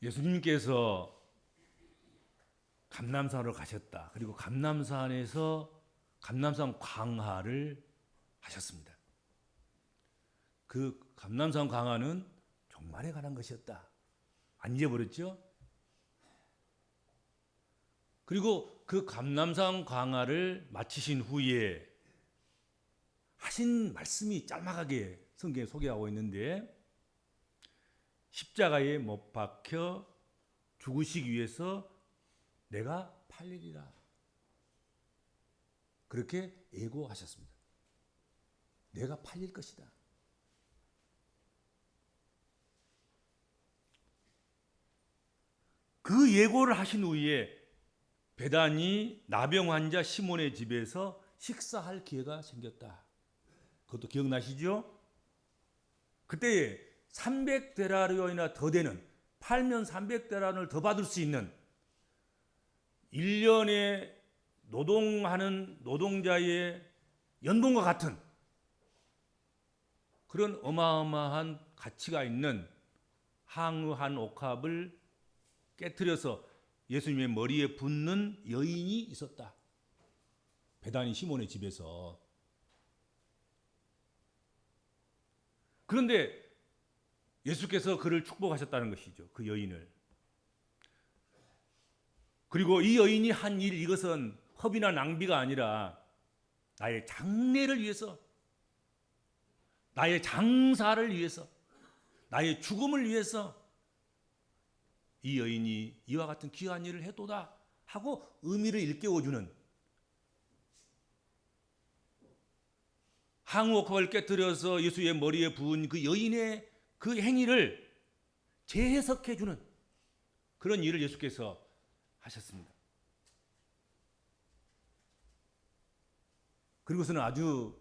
예수님께서 감람산으로 가셨다. 그리고 감람산에서 감람산 광화를 하셨습니다. 그 감람산 광화는 종말에 관한 것이었다. 안 잊어버렸죠? 그리고 그 감람산 광화를 마치신 후에 하신 말씀이 짤막하게 성경에 소개하고 있는데, 십자가에 못 박혀 죽으시기 위해서 내가 팔리리라, 그렇게 예고하셨습니다. 내가 팔릴 것이다. 그 예고를 하신 후에 베다니 나병 환자 시몬의 집에서 식사할 기회가 생겼다. 그것도 기억나시죠? 그때 300데나리온이나 더 되는, 팔면 300데나리온을 더 받을 수 있는 1년에 노동하는 노동자의 연봉과 같은 그런 어마어마한 가치가 있는 항우 한 옥합을 깨트려서 예수님의 머리에 붓는 여인이 있었다. 베다니 시몬의 집에서. 그런데 예수께서 그를 축복하셨다는 것이죠. 그 여인을. 그리고 이 여인이 한 일, 이것은 허비나 낭비가 아니라 나의 장래를 위해서, 나의 장사를 위해서, 나의 죽음을 위해서 이 여인이 이와 같은 귀한 일을 해도다 하고 의미를 일깨워주는, 항옥합을 깨뜨려서 예수의 머리에 부은 그 여인의 그 행위를 재해석해주는 그런 일을 예수께서 하셨습니다. 그리고서는 아주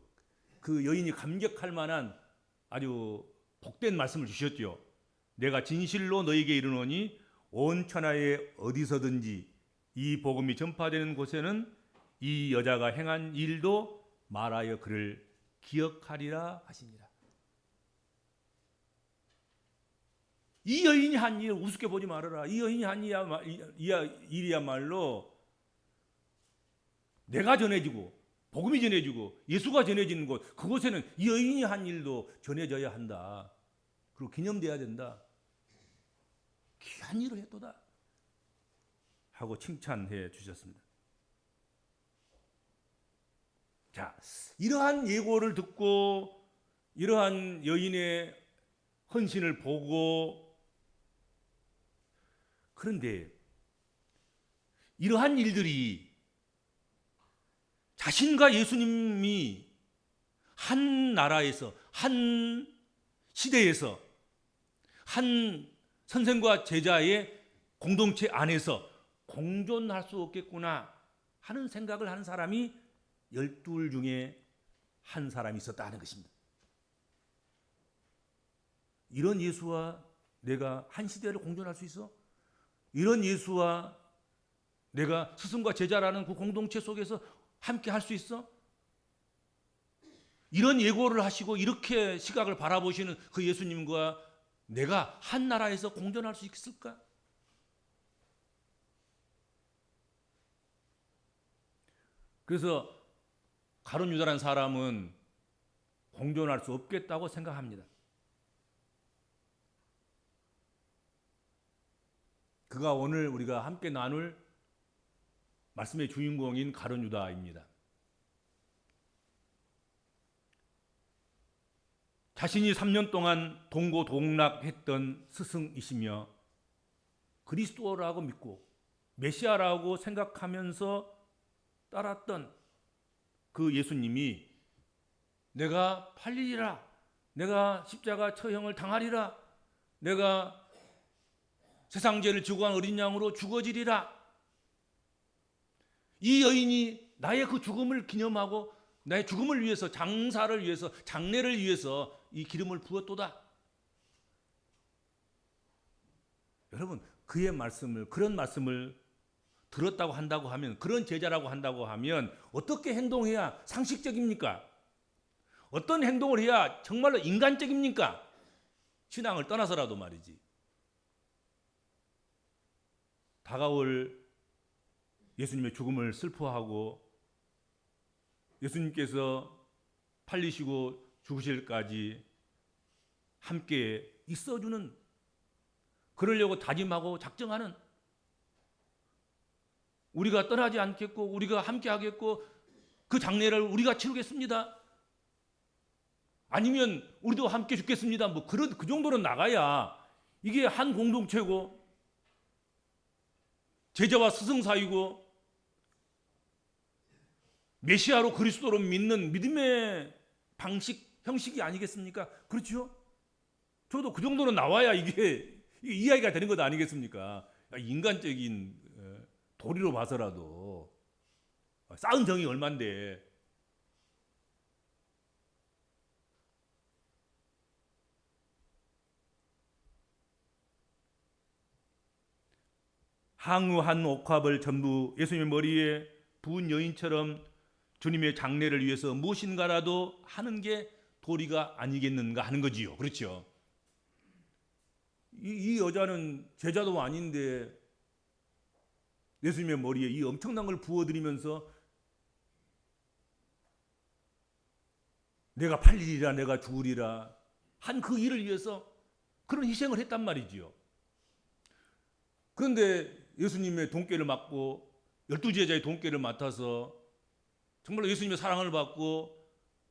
그 여인이 감격할 만한 아주 복된 말씀을 주셨죠. 내가 진실로 너에게 이르노니 온 천하에 어디서든지 이 복음이 전파되는 곳에는 이 여자가 행한 일도 말하여 그를 기억하리라 하시니라. 이 여인이 한 일 우습게 보지 말아라. 이 여인이 한 일이야말로 내가 전해지고 복음이 전해지고 예수가 전해지는 곳, 그곳에는 이 여인이 한 일도 전해져야 한다. 그리고 기념돼야 된다. 귀한 일을 했도다 하고 칭찬해 주셨습니다. 자, 이러한 예고를 듣고 이러한 여인의 헌신을 보고, 그런데 이러한 일들이 자신과 예수님이 한 나라에서, 한 시대에서, 한 선생과 제자의 공동체 안에서 공존할 수 없겠구나 하는 생각을 하는 사람이 12 중에 한 사람이 있었다는 것입니다. 이런 예수와 내가 한 시대를 공존할 수 있어? 이런 예수와 내가 스승과 제자라는 그 공동체 속에서 함께 할 수 있어? 이런 예고를 하시고 이렇게 시각을 바라보시는 그 예수님과 내가 한 나라에서 공존할 수 있을까? 그래서 가룟 유다라는 사람은 공존할 수 없겠다고 생각합니다. 그가 오늘 우리가 함께 나눌 말씀의 주인공인 가룟 유다입니다. 자신이 3년 동안 동고동락했던 스승이시며 그리스도라고 믿고 메시아라고 생각하면서 따랐던 그 예수님이 내가 팔리리라, 내가 십자가 처형을 당하리라, 내가 세상 죄를 지고 간 어린 양으로 죽어지리라, 이 여인이 나의 그 죽음을 기념하고 나의 죽음을 위해서, 장사를 위해서, 장례를 위해서 이 기름을 부었도다. 여러분, 그의 말씀을, 그런 말씀을 들었다고 한다고 하면, 그런 제자라고 한다고 하면 어떻게 행동해야 상식적입니까? 어떤 행동을 해야 정말로 인간적입니까? 신앙을 떠나서라도 말이지. 다가올 예수님의 죽음을 슬퍼하고 예수님께서 팔리시고 죽으실까지 함께 있어주는, 그러려고 다짐하고 작정하는, 우리가 떠나지 않겠고 우리가 함께 하겠고 그 장례를 우리가 치르겠습니다, 아니면 우리도 함께 죽겠습니다, 뭐 그 정도는 나가야 이게 한 공동체고 제자와 스승 사이고 메시아로 그리스도로 믿는 믿음의 방식, 형식이 아니겠습니까? 그렇죠? 저도 그 정도는 나와야 이게 이야기가 되는 것 아니겠습니까? 인간적인 도리로 봐서라도 쌓은 정이 얼만데. 항우한 옥합을 전부 예수님의 머리에 부은 여인처럼 주님의 장례를 위해서 무엇인가라도 하는 게 도리가 아니겠는가 하는 거지요. 그렇죠? 이 여자는 제자도 아닌데 예수님의 머리에 이 엄청난 걸 부어드리면서 내가 팔리리라 내가 죽으리라 한 그 일을 위해서 그런 희생을 했단 말이지요. 그런데 예수님의 돈깨를 맡고 12제자의 돈깨를 맡아서 정말로 예수님의 사랑을 받고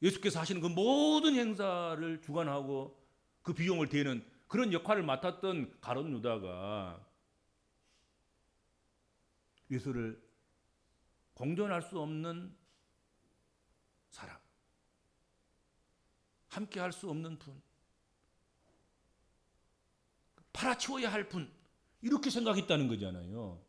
예수께서 하시는 그 모든 행사를 주관하고 그 비용을 대는 그런 역할을 맡았던 가룟 유다가 예수를 공존할 수 없는 사람, 함께 할 수 없는 분, 팔아치워야 할 분, 이렇게 생각했다는 거잖아요.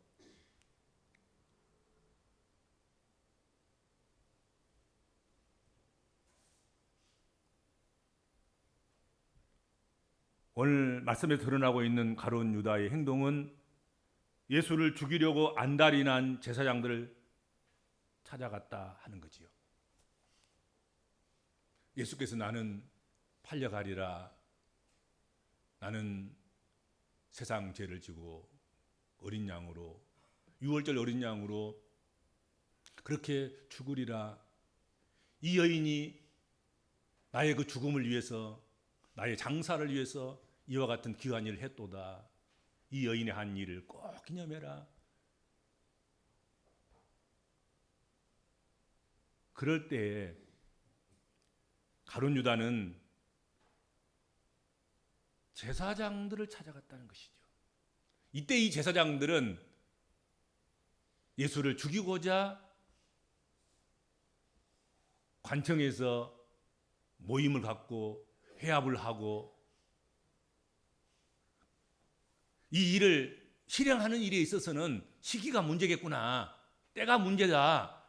오늘 말씀에 드러나고 있는 가룟 유다의 행동은 예수를 죽이려고 안달이 난 제사장들을 찾아갔다 하는 거지요. 예수께서 나는 팔려가리라, 나는 세상 죄를 지고 어린 양으로, 유월절 어린 양으로 그렇게 죽으리라. 이 여인이 나의 그 죽음을 위해서, 나의 장사를 위해서 이와 같은 귀한 일을 했도다. 이 여인의 한 일을 꼭 기념해라. 그럴 때 가룟 유다는 제사장들을 찾아갔다는 것이죠. 이때 이 제사장들은 예수를 죽이고자 관청에서 모임을 갖고 회합을 하고 이 일을 실행하는 일에 있어서는 시기가 문제겠구나, 때가 문제다,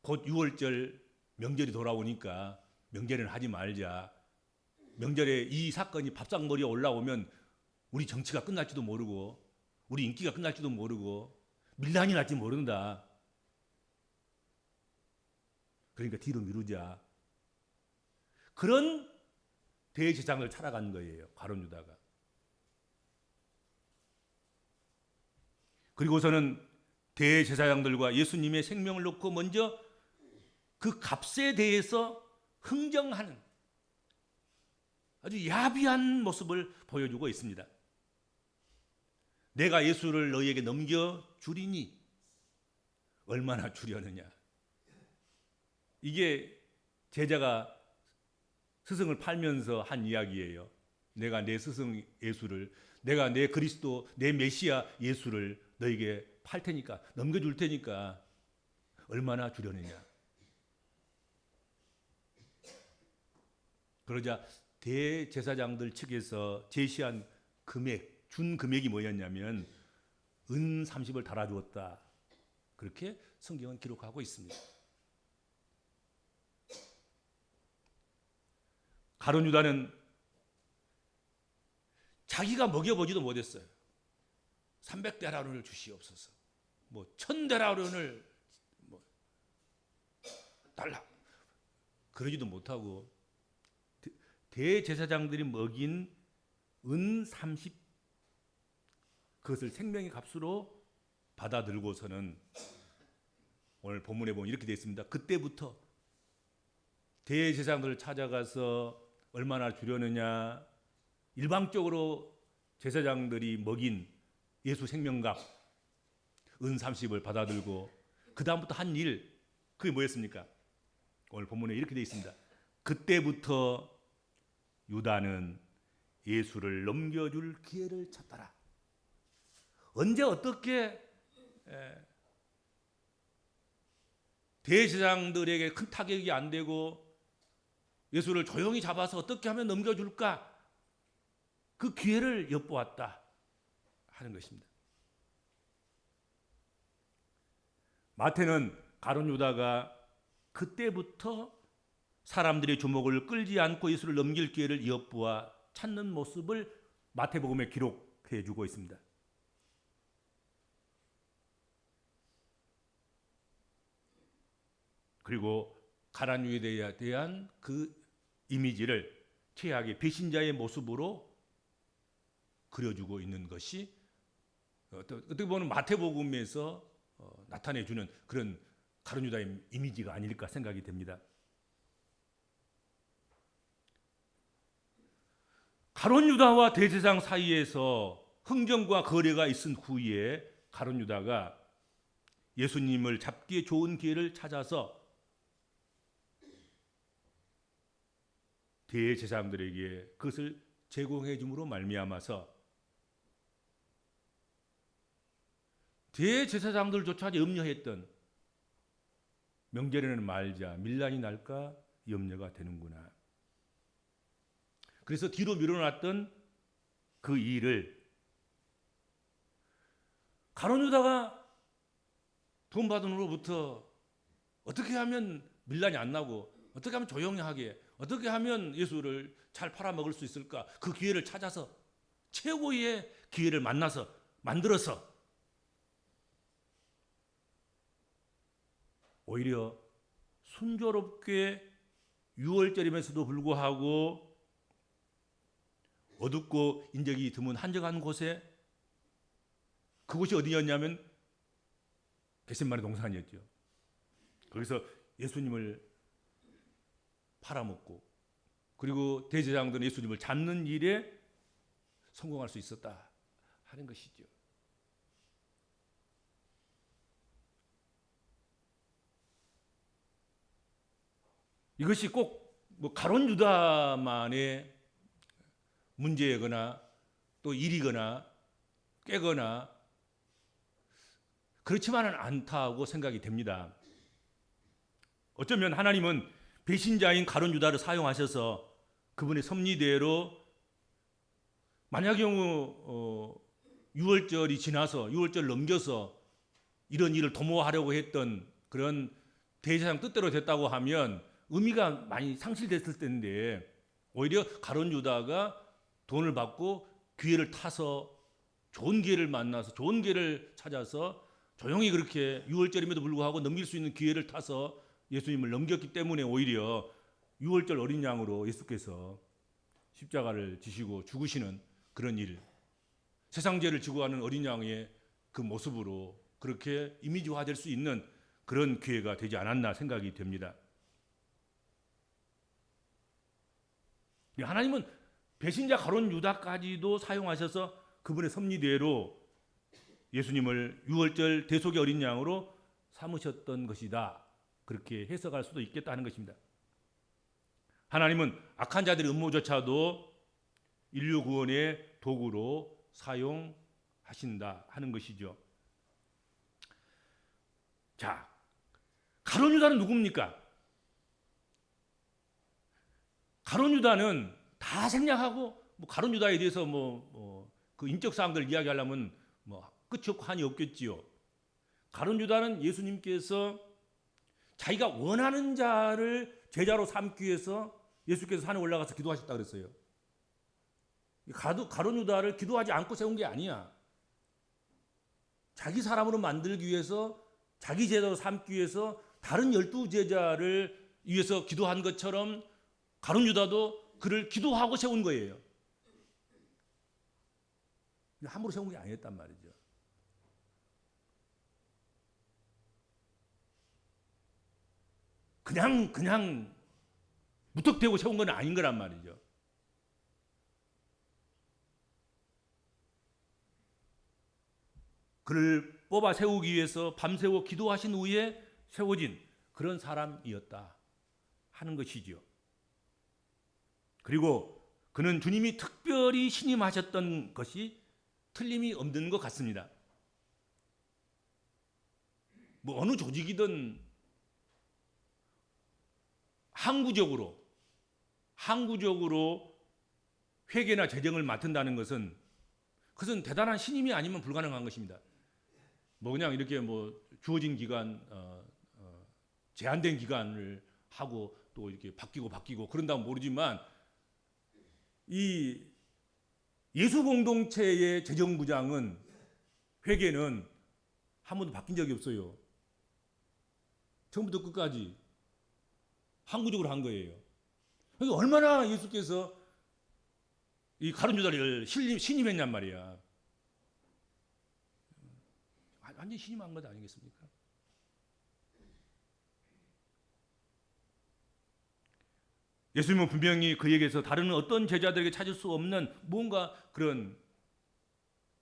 곧 6월절 명절이 돌아오니까 명절에는 하지 말자, 명절에 이 사건이 밥상머리에 올라오면 우리 정치가 끝날지도 모르고 우리 인기가 끝날지도 모르고 밀란이 날지 모른다, 그러니까 뒤로 미루자, 그런 대제사장을 찾아간 거예요, 가룟 유다가. 그리고서는 대제사장들과 예수님의 생명을 놓고 먼저 그 값에 대해서 흥정하는 아주 야비한 모습을 보여주고 있습니다. 내가 예수를 너희에게 넘겨주리니 얼마나 주려느냐. 이게 제자가 스승을 팔면서 한 이야기예요. 내가 내 스승 예수를, 내가 내 그리스도, 내 메시아 예수를 너에게 팔 테니까, 넘겨줄 테니까 얼마나 주려느냐. 그러자 대제사장들 측에서 제시한 금액, 준 금액이 뭐였냐면 은 30을 달아주었다, 그렇게 성경은 기록하고 있습니다. 가룟 유다는 자기가 먹여보지도 못했어요. 300데나리온을 주시옵소서, 뭐 1000데나리온을 뭐 달라, 그러지도 못하고 대제사장들이 먹인 은 30, 그것을 생명의 값으로 받아들고서는 오늘 본문에 보면 이렇게 되어 있습니다. 그때부터 대제사장들을 찾아가서 얼마나 주려느냐, 일방적으로 제사장들이 먹인 예수 생명값 은 30을 받아들고 그 다음부터 한 일, 그게 뭐였습니까? 오늘 본문에 이렇게 되어 있습니다. 그때부터 유다는 예수를 넘겨줄 기회를 찾더라. 언제 어떻게 대제사장들에게 큰 타격이 안 되고 예수를 조용히 잡아서 어떻게 하면 넘겨줄까? 그 기회를 엿보았다 하는 것입니다. 마태는 가룟 유다가 그때부터 사람들의 주목을 끌지 않고 예수를 넘길 기회를 엿보아 찾는 모습을 마태복음에 기록해 주고 있습니다. 그리고 가룟 유다에 대한 그 이미지를 최악의 배신자의 모습으로 그려주고 있는 것이 어떻게 보면 마태복음에서 나타내주는 그런 가룟 유다의 이미지가 아닐까 생각이 됩니다. 가룟 유다와 대제사장 사이에서 흥정과 거래가 있은 후에 가룟 유다가 예수님을 잡기에 좋은 기회를 찾아서 대제사장들에게 그것을 제공해 줌으로 말미암아서 대제사장들조차 염려했던 명절에는 말자 밀란이 날까 염려가 되는구나. 그래서 뒤로 밀어놨던 그 일을 가룟 유다가 돈 받은 후로부터 어떻게 하면 밀란이 안 나고 어떻게 하면 조용히 하게 어떻게 하면 예수를 잘 팔아먹을 수 있을까? 그 기회를 찾아서 최고의 기회를 만들어서 오히려 순조롭게 유월절임에서도 불구하고 어둡고 인적이 드문 한적한 곳에, 그곳이 어디였냐면 겟세마네 동산이었죠. 거기서 예수님을 팔아먹고 그리고 대제사장들은 예수님을 잡는 일에 성공할 수 있었다 하는 것이죠. 이것이 꼭 뭐 가룟 유다만의 문제거나 또 일이거나 깨거나 그렇지만은 않다고 생각이 됩니다. 어쩌면 하나님은 배신자인 가룟 유다를 사용하셔서 그분의 섭리대로 만약 경우 6월절이 지나서 6월절 넘겨서 이런 일을 도모하려고 했던 그런 대제사장 뜻대로 됐다고 하면 의미가 많이 상실됐을 텐데 오히려 가룟 유다가 돈을 받고 기회를 타서 좋은 기회를 만나서 좋은 기회를 찾아서 조용히 그렇게 6월절임에도 불구하고 넘길 수 있는 기회를 타서 예수님을 넘겼기 때문에 오히려 6월절 어린 양으로 예수께서 십자가를 지시고 죽으시는 그런 일, 세상 죄를 지고 가는 어린 양의 그 모습으로 그렇게 이미지화될 수 있는 그런 기회가 되지 않았나 생각이 됩니다. 하나님은 배신자 가룟 유다까지도 사용하셔서 그분의 섭리대로 예수님을 6월절 대속의 어린 양으로 삼으셨던 것이다. 그렇게 해석할 수도 있겠다는 것입니다. 하나님은 악한 자들의 음모조차도 인류 구원의 도구로 사용하신다 하는 것이죠. 자, 가룟 유다는 누굽니까? 가룟 유다는 다 생략하고 가룟 유다에 대해서 그 인적 사항들을 이야기하려면 끝이 없고 한이 없겠지요. 가룟 유다는 예수님께서 자기가 원하는 자를 제자로 삼기 위해서 예수께서 산에 올라가서 기도하셨다 그랬어요. 가룟 유다를 기도하지 않고 세운 게 아니야. 자기 사람으로 만들기 위해서 자기 제자로 삼기 위해서 다른 12제자를 위해서 기도한 것처럼 가룟 유다도 그를 기도하고 세운 거예요. 함부로 세운 게 아니었단 말이죠. 그냥 무턱대고 세운 건 아닌 거란 말이죠. 그를 뽑아 세우기 위해서 밤새워 기도하신 후에 세워진 그런 사람이었다 하는 것이지요. 그리고 그는 주님이 특별히 신임하셨던 것이 틀림이 없는 것 같습니다. 뭐 어느 조직이든 항구적으로 회계나 재정을 맡는다는 것은 그것은 대단한 신임이 아니면 불가능한 것입니다. 뭐 그냥 이렇게 뭐 주어진 기간, 제한된 기간을 하고 또 이렇게 바뀌고 그런다면 모르지만 이 예수 공동체의 재정부장은 회계는 한 번도 바뀐 적이 없어요. 처음부터 끝까지 항구적으로 한 거예요. 그러니까 얼마나 예수께서 이 가룟 유다를 신임했냔 말이야. 완전히 신임한 것 아니겠습니까? 예수님은 분명히 그에게서 다른 어떤 제자들에게 찾을 수 없는 뭔가 그런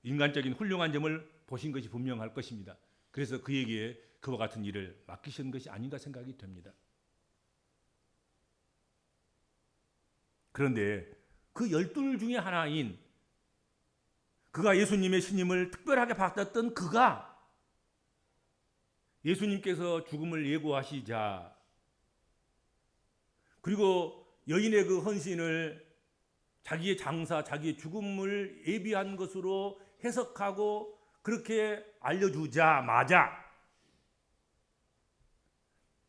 인간적인 훌륭한 점을 보신 것이 분명할 것입니다. 그래서 그에게 그와 같은 일을 맡기신 것이 아닌가 생각이 됩니다. 그런데 그 12 중에 하나인 그가 예수님의 신임을 특별하게 받았던 그가 예수님께서 죽음을 예고하시자 그리고 여인의 그 헌신을 자기의 장사, 자기의 죽음을 예비한 것으로 해석하고 그렇게 알려주자마자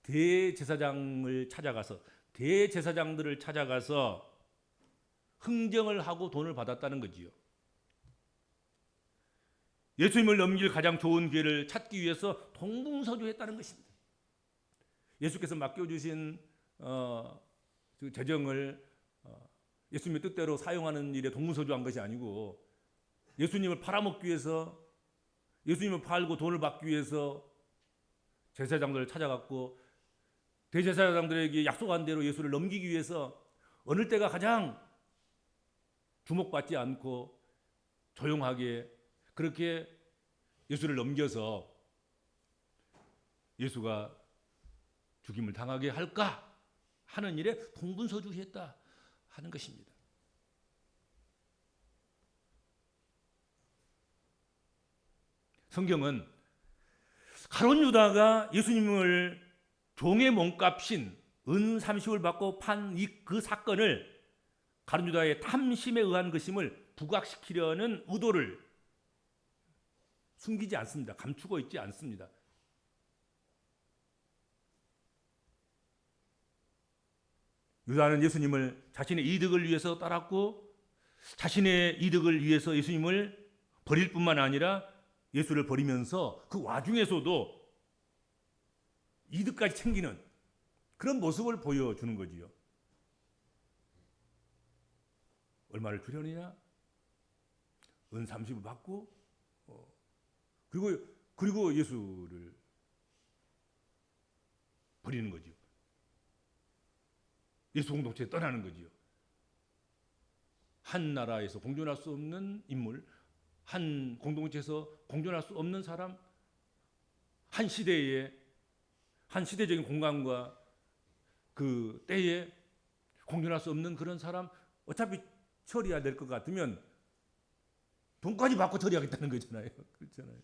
대제사장들을 찾아가서 흥정을 하고 돈을 받았다는 거지요. 예수님을 넘길 가장 좋은 기회를 찾기 위해서 동분서주했다는 것입니다. 예수께서 맡겨주신 그 재정을 예수님의 뜻대로 사용하는 일에 동분서주한 것이 아니고 예수님을 팔아먹기 위해서 예수님을 팔고 돈을 받기 위해서 제사장들을 찾아갔고 대제사장들에게 약속한 대로 예수를 넘기기 위해서 어느 때가 가장 주목받지 않고 조용하게 그렇게 예수를 넘겨서 예수가 죽임을 당하게 할까 하는 일에 동분서주했다 하는 것입니다. 성경은 가룟 유다가 예수님을 종의 몸값인 은 30을 받고 판 그 사건을 가룟 유다의 탐심에 의한 것임을 부각시키려는 의도를 숨기지 않습니다. 감추고 있지 않습니다. 유다는 예수님을 자신의 이득을 위해서 따랐고 자신의 이득을 위해서 예수님을 버릴 뿐만 아니라 예수를 버리면서 그 와중에서도 이득까지 챙기는 그런 모습을 보여주는 거지요. 얼마를 주려느냐? 은 30을 받고 그리고 예수를 버리는 거지요. 예수 공동체에 떠나는 거지요. 한 나라에서 공존할 수 없는 인물, 한 공동체에서 공존할 수 없는 사람, 한 시대적인 공간과 그 때에 공존할 수 없는 그런 사람, 어차피 처리해야 될 것 같으면 돈까지 받고 처리하겠다는 거잖아요. 그렇잖아요.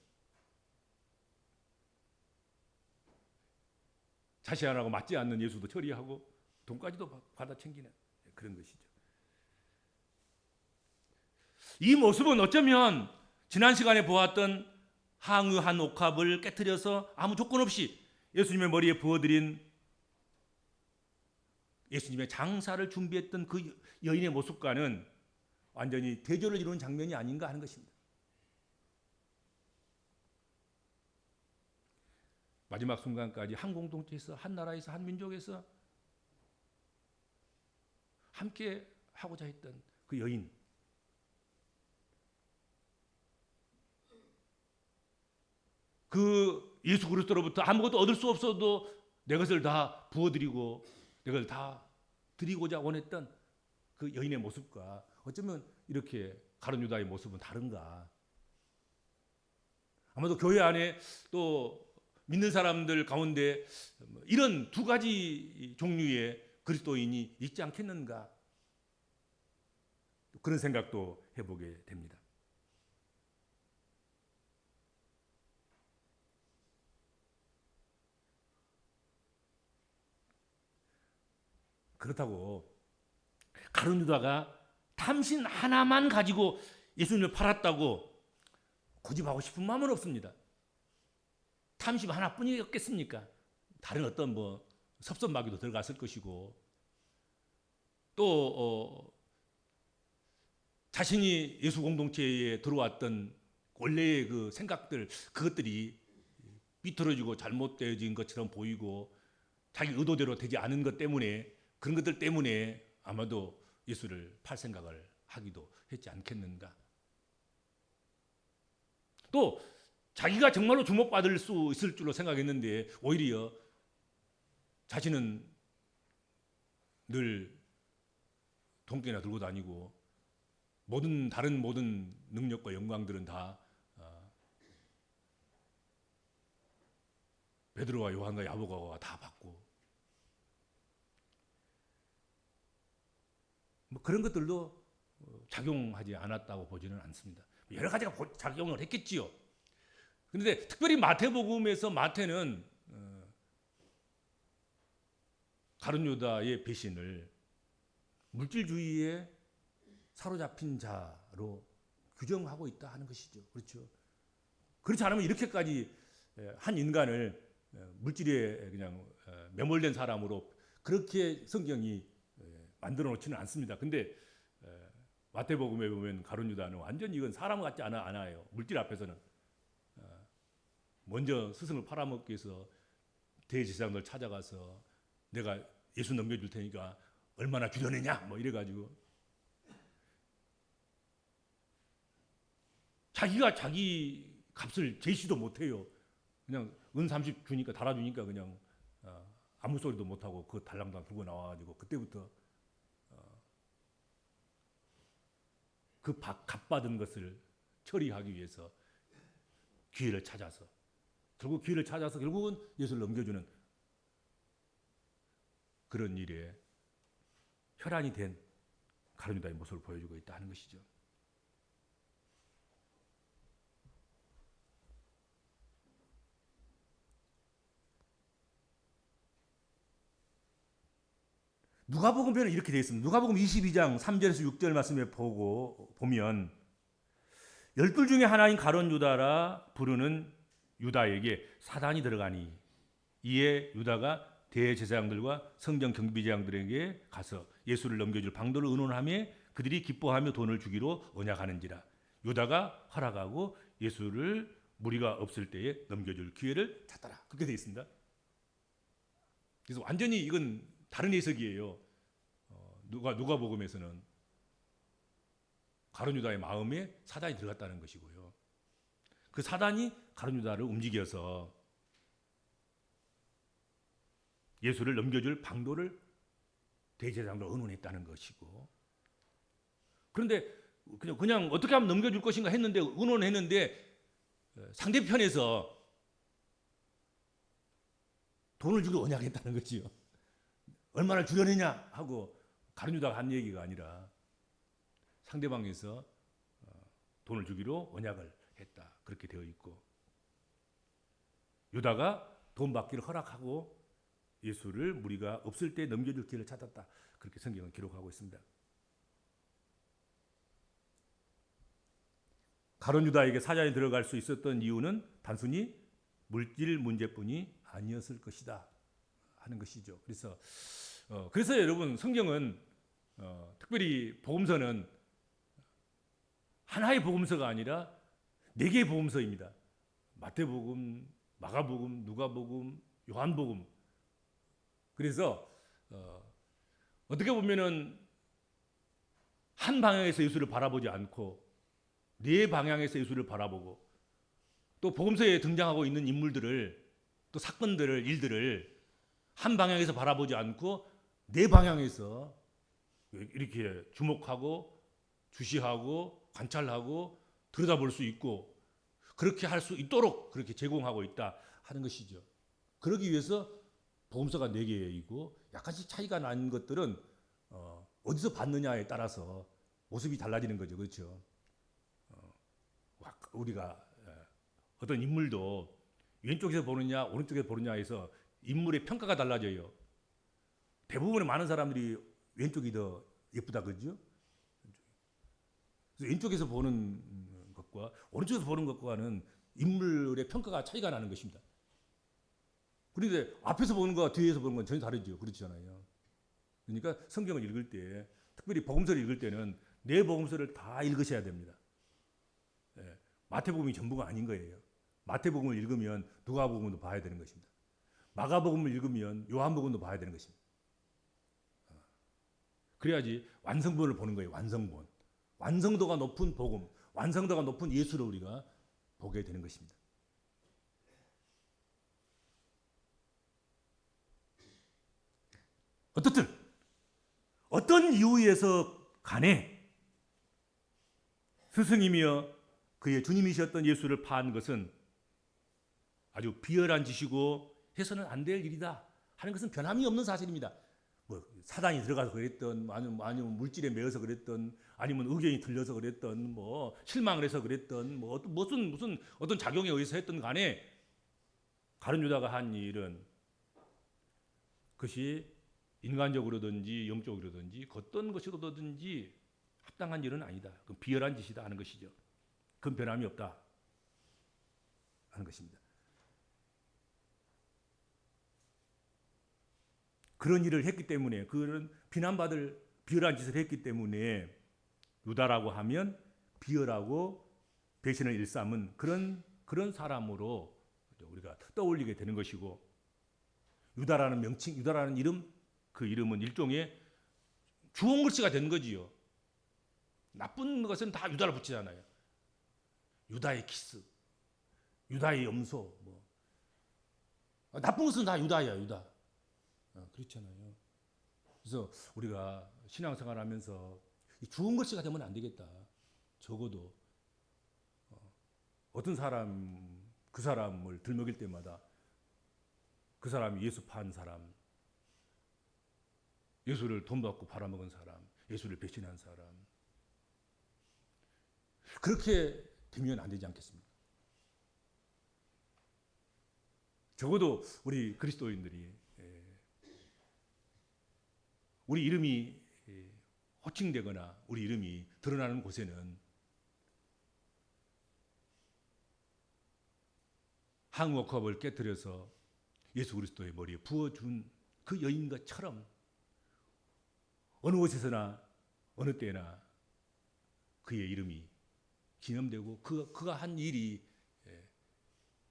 자시 하나하고 맞지 않는 예수도 처리하고 돈까지도 받아 챙기는 그런 것이죠. 이 모습은 어쩌면 지난 시간에 보았던 항의 한 옥합을 깨트려서 아무 조건 없이 예수님의 머리에 부어드린 예수님의 장사를 준비했던 그 여인의 모습과는 완전히 대조를 이루는 장면이 아닌가 하는 것입니다. 마지막 순간까지 한 공동체에서, 한 나라에서, 한 민족에서 함께 하고자 했던 그 여인, 그 예수 그리스도로부터 아무것도 얻을 수 없어도 내 것을 다 부어드리고 내 것을 다 드리고자 원했던 그 여인의 모습과 어쩌면 이렇게 가룟 유다의 모습은 다른가. 아마도 교회 안에 또 믿는 사람들 가운데 이런 두 가지 종류의 그리스도인이 있지 않겠는가. 그런 생각도 해보게 됩니다. 그렇다고 가룟 유다가 탐심 하나만 가지고 예수님을 팔았다고 고집하고 싶은 마음은 없습니다. 탐심 하나뿐이었겠습니까? 다른 어떤 섭섭마귀도 들어갔을 것이고 또 자신이 예수 공동체에 들어왔던 원래의 그 생각들 그것들이 삐뚤어지고 잘못되어진 것처럼 보이고 자기 의도대로 되지 않은 것 때문에 그런 것들 때문에 아마도 예수를 팔 생각을 하기도 했지 않겠는가. 또 자기가 정말로 주목받을 수 있을 줄로 생각했는데 오히려 자신은 늘 돈깨나 들고 다니고 다른 모든 능력과 영광들은 다 베드로와 요한과 야고보가 다 받고 그런 것들도 작용하지 않았다고 보지는 않습니다. 여러 가지가 작용을 했겠지요. 그런데 특별히 마태복음에서 마태는 가룟 유다의 배신을 물질주의에 사로잡힌 자로 규정하고 있다 하는 것이죠. 그렇죠. 그렇지 않으면 이렇게까지 한 인간을 물질에 그냥 매몰된 사람으로 그렇게 성경이 만들어 놓지는 않습니다. 근데 마태복음에 보면 가룟 유다는 완전히 이건 사람 같지 않아요. 물질 앞에서는 먼저 스승을 팔아먹기 위해서 대제사장들 찾아가서 내가 예수 넘겨줄 테니까 얼마나 주려느냐 이래가지고 자기가 자기 값을 제시도 못해요. 그냥 은 30 주니까 달아주니까 그냥 아무 소리도 못하고 그 달랑달랑 들고 나와가지고 그때부터 그 값 받은 것을 처리하기 위해서 기회를 찾아서 결국은 예수를 넘겨주는 그런 일에 혈안이 된 가룟 유다의 모습을 보여주고 있다 하는 것이죠. 누가복음에는 이렇게 되어 있습니다. 누가복음 22장 3절에서 6절 말씀에 보면 열둘 중에 하나인 가룟 유다라 부르는 유다에게 사단이 들어가니 이에 유다가 대제사장들과 성전 경비장들에게 가서 예수를 넘겨줄 방도를 의논하며 그들이 기뻐하며 돈을 주기로 언약하는지라. 유다가 허락하고 예수를 무리가 없을 때에 넘겨줄 기회를 찾더라. 그렇게 되어 있습니다. 그래서 완전히 이건 다른 해석이에요. 누가복음에서는 가룟 유다의 마음에 사단이 들어갔다는 것이고요. 그 사단이 가룟 유다를 움직여서 예수를 넘겨줄 방도를 대제사장으로 의논했다는 것이고, 그런데 그냥 어떻게 하면 넘겨줄 것인가 했는데 의논했는데 상대편에서 돈을 주고 언약했다는 거지요. 얼마나 주려느냐 하고 가룟 유다가 한 얘기가 아니라 상대방에서 돈을 주기로 언약을 했다. 그렇게 되어 있고 유다가 돈 받기를 허락하고 예수를 무리가 없을 때 넘겨줄 기회를 찾았다. 그렇게 성경은 기록하고 있습니다. 가룟 유다에게 사자에 들어갈 수 있었던 이유는 단순히 물질 문제뿐이 아니었을 것이다 하는 것이죠. 그래서 여러분 성경은 특별히 복음서는 하나의 복음서가 아니라 4개의 복음서입니다. 마태복음, 마가복음, 누가복음, 요한복음. 그래서 어떻게 보면은 한 방향에서 예수를 바라보지 않고 4방향에서 예수를 바라보고 또 복음서에 등장하고 있는 인물들을 또 사건들을 일들을 한 방향에서 바라보지 않고 네 방향에서 이렇게 주목하고 주시하고 관찰하고 들여다볼 수 있고 그렇게 할 수 있도록 그렇게 제공하고 있다 하는 것이죠. 그러기 위해서 복음서가 4개이고 약간씩 차이가 나는 것들은 어디서 봤느냐에 따라서 모습이 달라지는 거죠. 그렇죠? 우리가 어떤 인물도 왼쪽에서 보느냐 오른쪽에서 보느냐에서 인물의 평가가 달라져요. 대부분의 많은 사람들이 왼쪽이 더 예쁘다 그러죠. 그래서 왼쪽에서 보는 것과 오른쪽에서 보는 것과는 인물의 평가가 차이가 나는 것입니다. 그런데 앞에서 보는 것과 뒤에서 보는 건 전혀 다르죠. 그렇잖아요. 그러니까 성경을 읽을 때, 특별히 복음서를 읽을 때는 네 복음서를 다 읽으셔야 됩니다. 예, 마태복음이 전부가 아닌 거예요. 마태복음을 읽으면 누가복음도 봐야 되는 것입니다. 마가복음을 읽으면 요한복음도 봐야 되는 것입니다. 그래야지 완성본을 보는 거예요. 완성본. 완성도가 높은 복음, 완성도가 높은 예수를 우리가 보게 되는 것입니다. 어떻든 어떤 이유에서 간에 스승이며 그의 주님이셨던 예수를 파한 것은 아주 비열한 짓이고 해서는 안 될 일이다 하는 것은 변함이 없는 사실입니다. 뭐 사단이 들어가서 그랬던, 아니면 물질에 매여서 그랬던, 아니면 의견이 들려서 그랬던, 뭐 실망을 해서 그랬던, 뭐 무슨 어떤 작용에 의해서 했던 간에 가룟 유다가 한 일은 그것이 인간적으로든지 영적으로든지 어떤 것으로든지 합당한 일은 아니다. 그건 비열한 짓이다 하는 것이죠. 그건 변함이 없다 하는 것입니다. 그런 일을 했기 때문에, 그런 비난받을 비열한 짓을 했기 때문에 유다라고 하면 비열하고 배신을 일삼은 그런 사람으로 우리가 떠올리게 되는 것이고, 유다라는 명칭, 유다라는 이름, 그 이름은 일종의 주홍글씨가 된 거지요. 나쁜 것은 다 유다를 붙이잖아요. 유다의 키스, 유다의 염소, 뭐 나쁜 것은 다 유다야, 유다. 그렇잖아요. 그래서 우리가 신앙생활하면서 주홍글씨가 되면 안 되겠다. 적어도 어떤 사람, 그 사람을 들먹일 때마다 그 사람이 예수 판 사람, 예수를 돈 받고 팔아먹은 사람, 예수를 배신한 사람, 그렇게 되면 안 되지 않겠습니까? 적어도 우리 그리스도인들이 우리 이름이 호칭되거나 우리 이름이 드러나는 곳에는 항워컵을 깨뜨려서 예수 그리스도의 머리에 부어준 그 여인과처럼 어느 곳에서나 어느 때나 그의 이름이 기념되고 그가 한 일이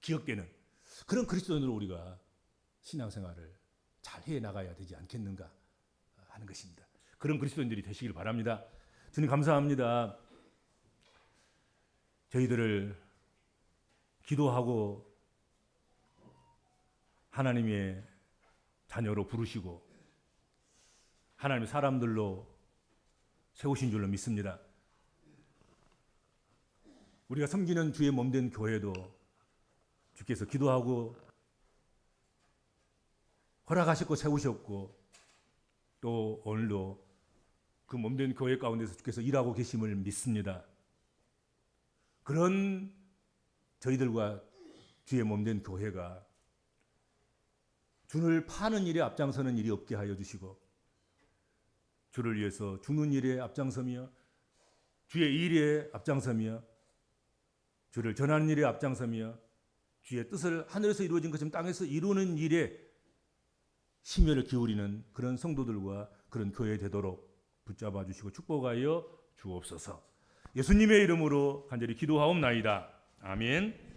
기억되는 그런 그리스도인으로 우리가 신앙생활을 잘 해나가야 되지 않겠는가 하는 것입니다. 그런 그리스도인들이 되시길 바랍니다. 주님 감사합니다. 저희들을 기도하고 하나님의 자녀로 부르시고 하나님의 사람들로 세우신 줄로 믿습니다. 우리가 섬기는 주의 몸된 교회도 주께서 기도하고 허락하셨고 세우셨고 또 오늘도 그 몸된 교회 가운데서 주께서 일하고 계심을 믿습니다. 그런 저희들과 주의 몸된 교회가 주를 파는 일에 앞장서는 일이 없게 하여 주시고 주를 위해서 죽는 일에 앞장서며 주의 일에 앞장서며 주를 전하는 일에 앞장서며 주의 뜻을 하늘에서 이루어진 것처럼 땅에서 이루는 일에 심혈을 기울이는 그런 성도들과 그런 교회 되도록 붙잡아 주시고 축복하여 주옵소서. 예수님의 이름으로 간절히 기도하옵나이다. 아멘.